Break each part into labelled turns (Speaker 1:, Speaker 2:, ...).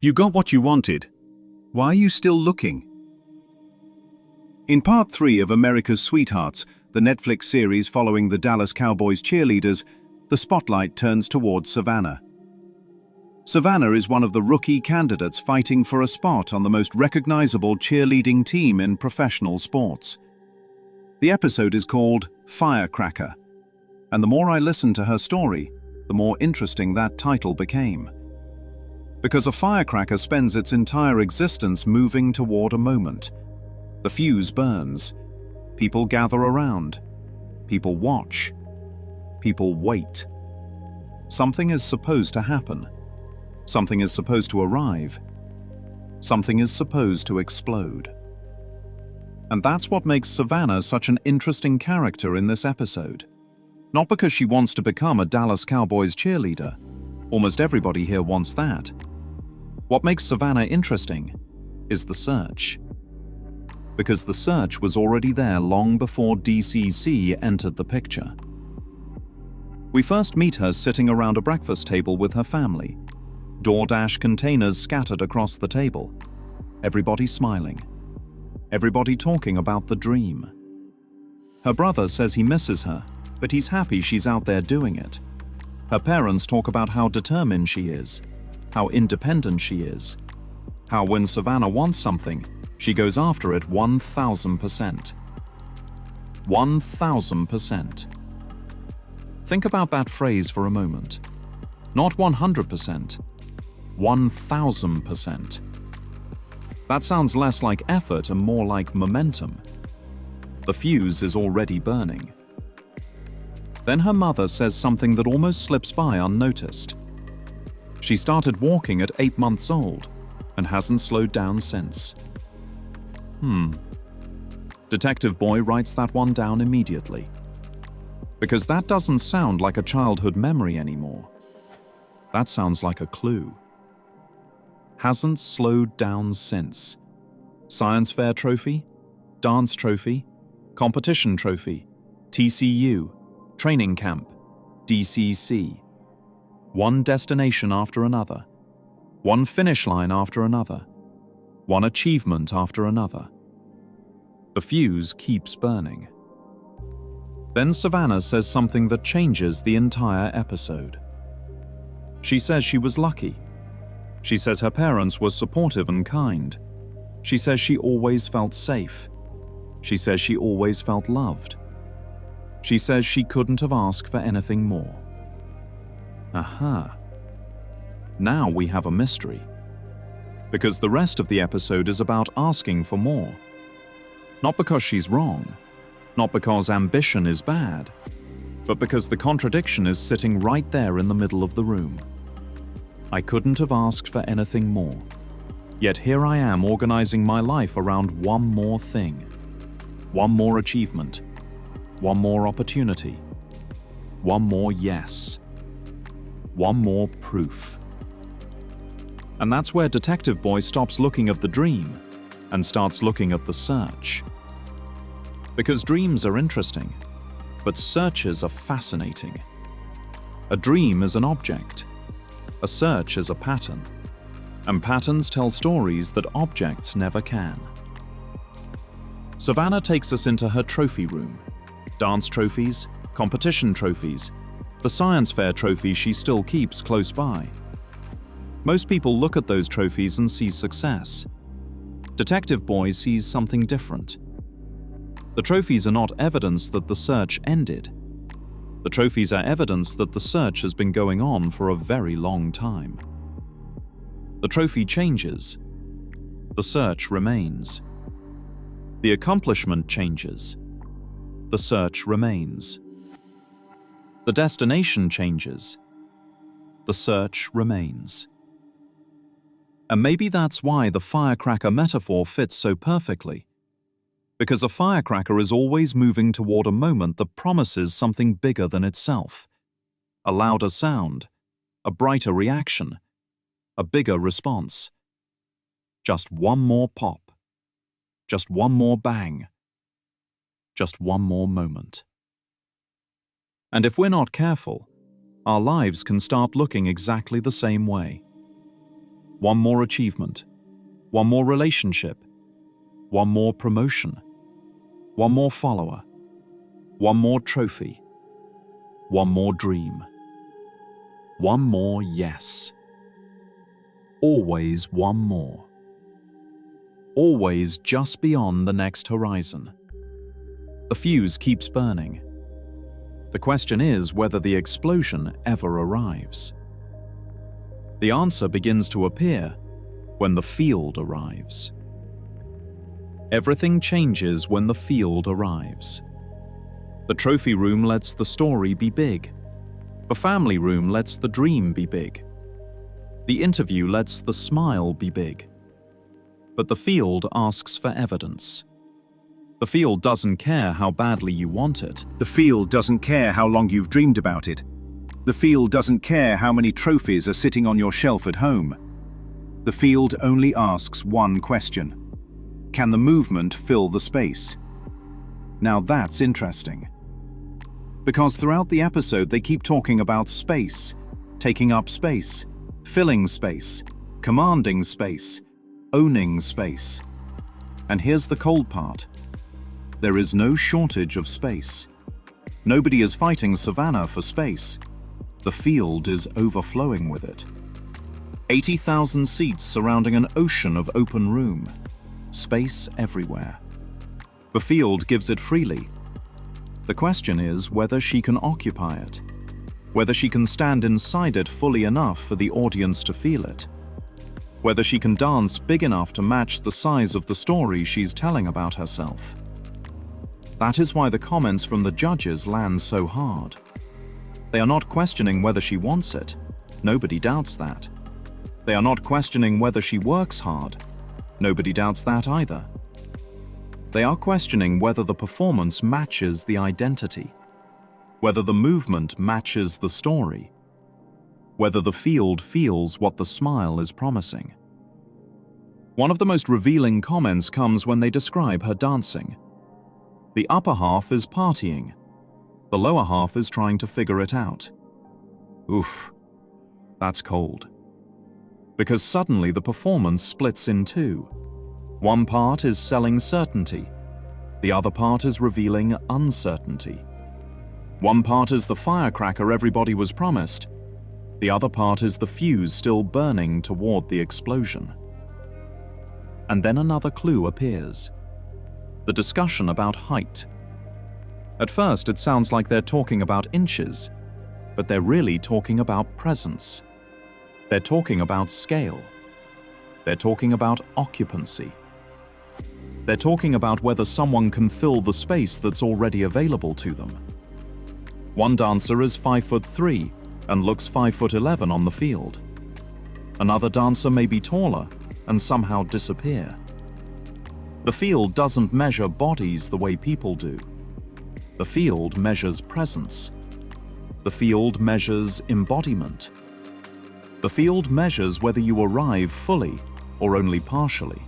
Speaker 1: You got what you wanted. Why are you still looking? In Part 3 of America's Sweethearts, the Netflix series following the Dallas Cowboys Cheerleaders, the spotlight turns towards Savannah. Savannah is one of the rookie candidates fighting for a spot on the most recognizable cheerleading team in professional sports. The episode is called Firecracker, and the more I listened to her story, the more interesting that title became. Because a firecracker spends its entire existence moving toward a moment. The fuse burns. People gather around. People watch. People wait. Something is supposed to happen. Something is supposed to arrive. Something is supposed to explode. And that's what makes Savannah such an interesting character in this episode. Not because she wants to become a Dallas Cowboys cheerleader. Almost everybody here wants that. What makes Savannah interesting is the search. Because the search was already there long before DCC entered the picture. We first meet her sitting around a breakfast table with her family. DoorDash containers scattered across the table. Everybody smiling. Everybody talking about the dream. Her brother says he misses her, but he's happy she's out there doing it. Her parents talk about how determined she is, how independent she is, how when Savannah wants something, she goes after it 1,000%. 1,000%. Think about that phrase for a moment. Not 100%, 1,000%. That sounds less like effort and more like momentum. The fuse is already burning. Then her mother says something that almost slips by unnoticed. She started walking at 8 months old and hasn't slowed down since. Detective Boy writes that one down immediately. Because that doesn't sound like a childhood memory anymore. That sounds like a clue. Hasn't slowed down since. Science fair trophy, dance trophy, competition trophy, TCU, training camp, DCC. One destination after another. One finish line after another. One achievement after another. The fuse keeps burning. Then Savannah says something that changes the entire episode. She says she was lucky. She says her parents were supportive and kind. She says she always felt safe. She says she always felt loved. She says she couldn't have asked for anything more. Aha. Now we have a mystery. Because the rest of the episode is about asking for more. Not because she's wrong. Not because ambition is bad. But because the contradiction is sitting right there in the middle of the room. I couldn't have asked for anything more. Yet here I am organizing my life around one more thing. One more achievement. One more opportunity. One more yes. One more proof. And that's where Detective Boy stops looking at the dream and starts looking at the search. Because dreams are interesting, but searches are fascinating. A dream is an object. A search is a pattern. And patterns tell stories that objects never can. Savannah takes us into her trophy room. Dance trophies, competition trophies, the science fair trophy she still keeps close by. Most people look at those trophies and see success. Detective Boy sees something different. The trophies are not evidence that the search ended. The trophies are evidence that the search has been going on for a very long time. The trophy changes. The search remains. The accomplishment changes. The search remains. The destination changes. The search remains. And maybe that's why the firecracker metaphor fits so perfectly. Because a firecracker is always moving toward a moment that promises something bigger than itself. A louder sound, a brighter reaction, a bigger response. Just one more pop. Just one more bang. Just one more moment. And if we're not careful, our lives can start looking exactly the same way. one more achievement, one more relationship, one more promotion, one more follower, one more trophy, one more dream, one more yes. Always one more. Always just beyond the next horizon. The fuse keeps burning. The question is whether the explosion ever arrives. The answer begins to appear when the field arrives. Everything changes when the field arrives. The trophy room lets the story be big. The family room lets the dream be big. The interview lets the smile be big. But the field asks for evidence. The field doesn't care how badly you want it.
Speaker 2: The field doesn't care how long you've dreamed about it. The field doesn't care how many trophies are sitting on your shelf at home. The field only asks one question. Can the movement fill the space? Now that's interesting. Because throughout the episode they keep talking about space, taking up space, filling space, commanding space, owning space. And here's the cold part. There is no shortage of space. Nobody is fighting Savannah for space. The field is overflowing with it. 80,000 seats surrounding an ocean of open room. Space everywhere. The field gives it freely. The question is whether she can occupy it. Whether she can stand inside it fully enough for the audience to feel it. Whether she can dance big enough to match the size of the story she's telling about herself. That is why the comments from the judges land so hard. They are not questioning whether she wants it. Nobody doubts that. They are not questioning whether she works hard. Nobody doubts that either. They are questioning whether the performance matches the identity. Whether the movement matches the story. Whether the field feels what the smile is promising. One of the most revealing comments comes when they describe her dancing. The upper half is partying. The lower half is trying to figure it out. Oof, that's cold. Because suddenly the performance splits in two. One part is selling certainty. The other part is revealing uncertainty. One part is the firecracker everybody was promised. The other part is the fuse still burning toward the explosion. And then another clue appears. The discussion about height. At first it sounds like they're talking about inches, but they're really talking about presence. They're talking about scale. They're talking about occupancy. They're talking about whether someone can fill the space that's already available to them. One dancer is 5'3" and looks 5'11" on the field. Another dancer may be taller and somehow disappear. The field doesn't measure bodies the way people do. The field measures presence. The field measures embodiment. The field measures whether you arrive fully or only partially.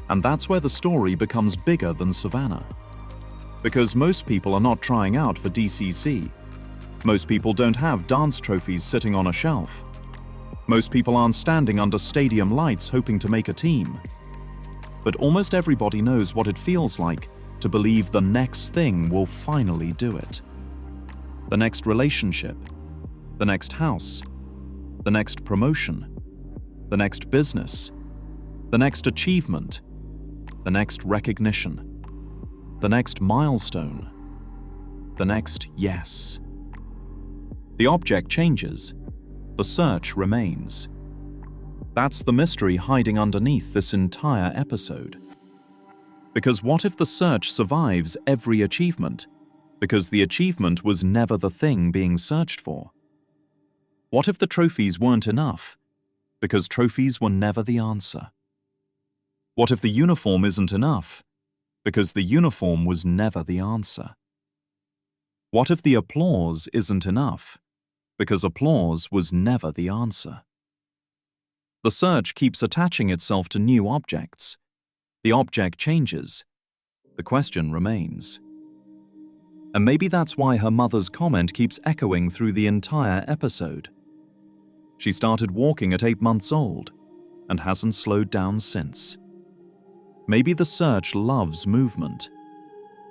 Speaker 2: And that's where the story becomes bigger than Savannah. Because most people are not trying out for DCC. Most people don't have dance trophies sitting on a shelf. Most people aren't standing under stadium lights hoping to make a team. But almost everybody knows what it feels like to believe the next thing will finally do it. The next relationship, the next house, the next promotion, the next business, the next achievement, the next recognition, the next milestone, the next yes. The object changes, the search remains. That's the mystery hiding underneath this entire episode. Because what if the search survives every achievement, because the achievement was never the thing being searched for? What if the trophies weren't enough, because trophies were never the answer? What if the uniform isn't enough, because the uniform was never the answer? What if the applause isn't enough, because applause was never the answer? The search keeps attaching itself to new objects. The object changes. The question remains. And maybe that's why her mother's comment keeps echoing through the entire episode.
Speaker 1: She started walking at 8 months old and hasn't slowed down since. Maybe the search loves movement.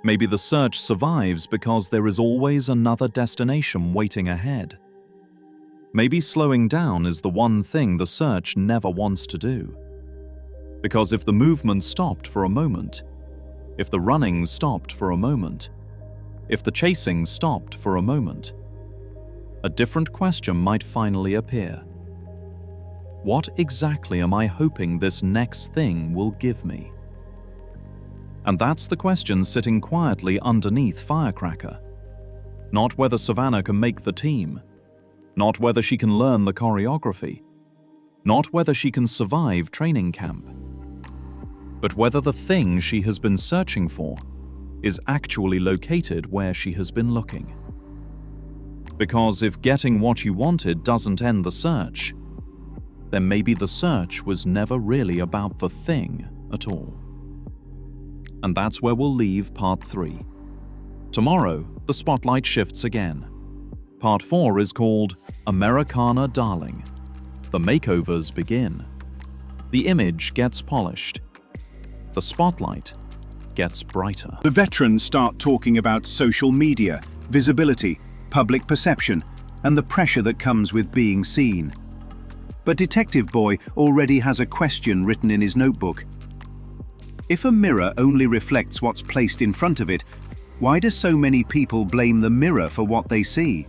Speaker 1: Maybe the search survives because there is always another destination waiting ahead. Maybe slowing down is the one thing the search never wants to do. Because if the movement stopped for a moment, if the running stopped for a moment, if the chasing stopped for a moment, a different question might finally appear. What exactly am I hoping this next thing will give me? And that's the question sitting quietly underneath Firecracker. Not whether Savannah can make the team, not whether she can learn the choreography, not whether she can survive training camp, but whether the thing she has been searching for is actually located where she has been looking. Because if getting what you wanted doesn't end the search, then maybe the search was never really about the thing at all. And that's where we'll leave Part 3. Tomorrow, the spotlight shifts again. Part 4 is called Americana Darling. The makeovers begin. The image gets polished. The spotlight gets brighter.
Speaker 2: The veterans start talking about social media, visibility, public perception, and the pressure that comes with being seen. But Detective Boy already has a question written in his notebook. If a mirror only reflects what's placed in front of it, why do so many people blame the mirror for what they see?